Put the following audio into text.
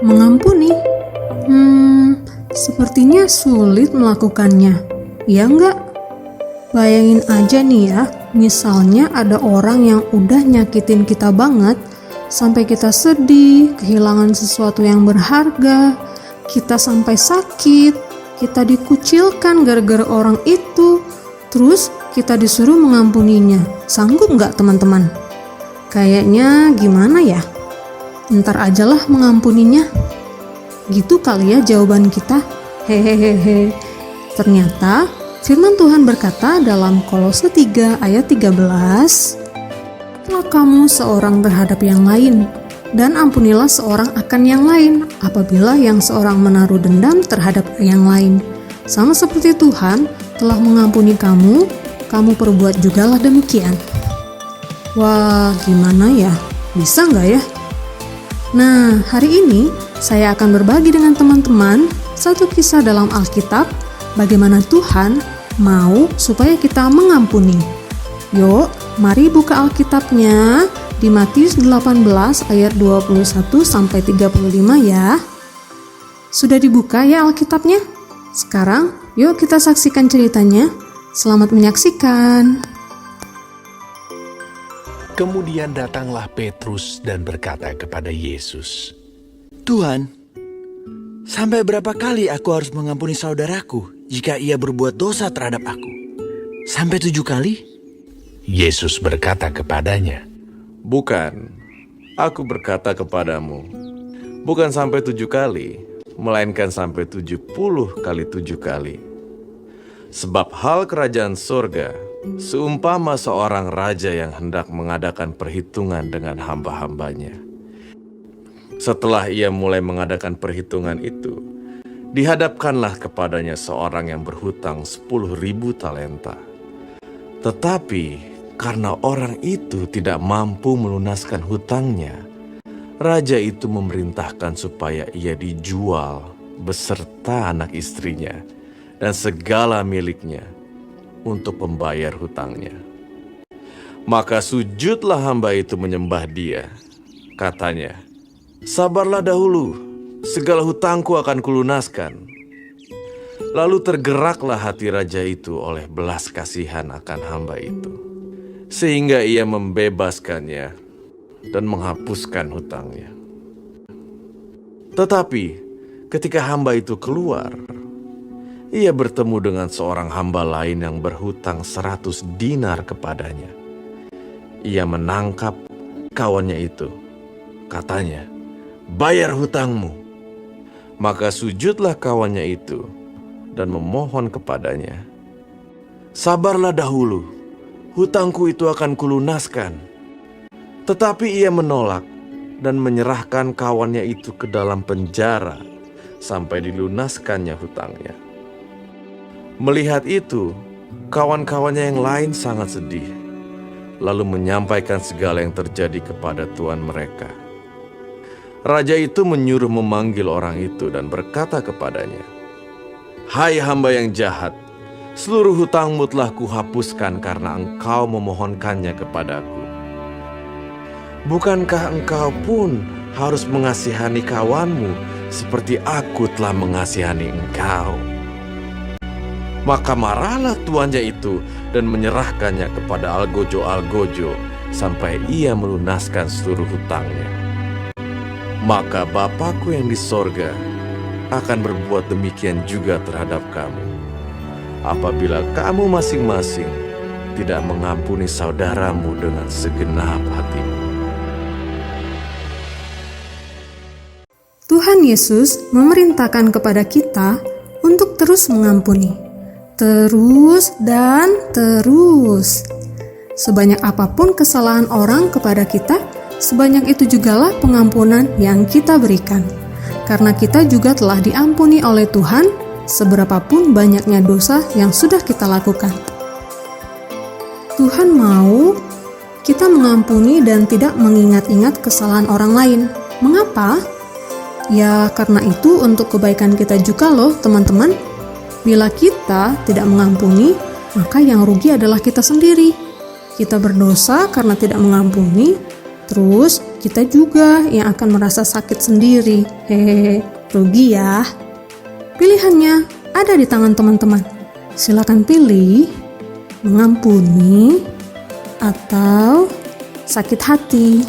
Mengampuni? Sepertinya sulit melakukannya. Iya enggak? Bayangin aja nih ya, misalnya ada orang yang udah nyakitin kita banget, sampai kita sedih, kehilangan sesuatu yang berharga, kita sampai sakit, kita dikucilkan gara-gara orang itu, terus kita disuruh mengampuninya. Sanggup nggak teman-teman? Kayaknya gimana ya? Ntar ajalah mengampuninya. Gitu kali ya jawaban kita. Hehehe. Ternyata firman Tuhan berkata dalam Kolose 3 ayat 13, "Ampunilah kamu seorang terhadap yang lain, dan ampunilah seorang akan yang lain, apabila yang seorang menaruh dendam terhadap yang lain. Sama seperti Tuhan telah mengampuni kamu, kamu perbuat jugalah demikian." Wah, gimana ya? Bisa nggak ya? Nah, hari ini saya akan berbagi dengan teman-teman satu kisah dalam Alkitab, bagaimana Tuhan mau supaya kita mengampuni. Yuk, mari buka Alkitabnya di Matius 18 ayat 21-35 ya. Sudah dibuka ya Alkitabnya? Sekarang, yuk kita saksikan ceritanya. Selamat menyaksikan. Kemudian datanglah Petrus dan berkata kepada Yesus, "Tuhan, sampai berapa kali aku harus mengampuni saudaraku jika ia berbuat dosa terhadap aku? Sampai 7 kali?" Yesus berkata kepadanya, "Bukan, aku berkata kepadamu, bukan sampai 7 kali, melainkan sampai 70 kali 7 kali. Sebab hal kerajaan surga seumpama seorang raja yang hendak mengadakan perhitungan dengan hamba-hambanya. Setelah ia mulai mengadakan perhitungan itu, dihadapkanlah kepadanya seorang yang berhutang 10.000 talenta. Tetapi karena orang itu tidak mampu melunaskan hutangnya, raja itu memerintahkan supaya ia dijual beserta anak istrinya dan segala miliknya untuk membayar hutangnya. Maka sujudlah hamba itu menyembah dia. Katanya, 'Sabarlah dahulu, segala hutangku akan kulunaskan.' Lalu tergeraklah hati raja itu oleh belas kasihan akan hamba itu, sehingga ia membebaskannya dan menghapuskan hutangnya. Tetapi ketika hamba itu keluar, ia bertemu dengan seorang hamba lain yang berhutang 100 dinar kepadanya. Ia menangkap kawannya itu. Katanya, 'Bayar hutangmu.' Maka sujudlah kawannya itu dan memohon kepadanya, 'Sabarlah dahulu, hutangku itu akan kulunaskan.' Tetapi ia menolak dan menyerahkan kawannya itu ke dalam penjara sampai dilunaskannya hutangnya. Melihat itu, kawan-kawannya yang lain sangat sedih, lalu menyampaikan segala yang terjadi kepada tuan mereka. Raja itu menyuruh memanggil orang itu dan berkata kepadanya, 'Hai hamba yang jahat, seluruh hutangmu telah kuhapuskan karena engkau memohonkannya kepadaku. Bukankah engkau pun harus mengasihani kawanmu seperti aku telah mengasihani engkau?' Maka marahlah tuannya itu dan menyerahkannya kepada algojo-algojo sampai ia melunaskan seluruh hutangnya. Maka Bapakku yang di sorga akan berbuat demikian juga terhadap kamu, apabila kamu masing-masing tidak mengampuni saudaramu dengan segenap hatimu." Tuhan Yesus memerintahkan kepada kita untuk terus mengampuni. Terus dan terus. Sebanyak apapun kesalahan orang kepada kita, sebanyak itu jugalah pengampunan yang kita berikan. Karena kita juga telah diampuni oleh Tuhan, seberapapun banyaknya dosa yang sudah kita lakukan. Tuhan mau kita mengampuni dan tidak mengingat-ingat kesalahan orang lain. Mengapa? Ya, karena itu untuk kebaikan kita juga loh, teman-teman. Bila kita tidak mengampuni, maka yang rugi adalah kita sendiri. Kita berdosa karena tidak mengampuni, terus kita juga yang akan merasa sakit sendiri. Hehehe, rugi ya. Pilihannya ada di tangan teman-teman. Silakan pilih mengampuni atau sakit hati.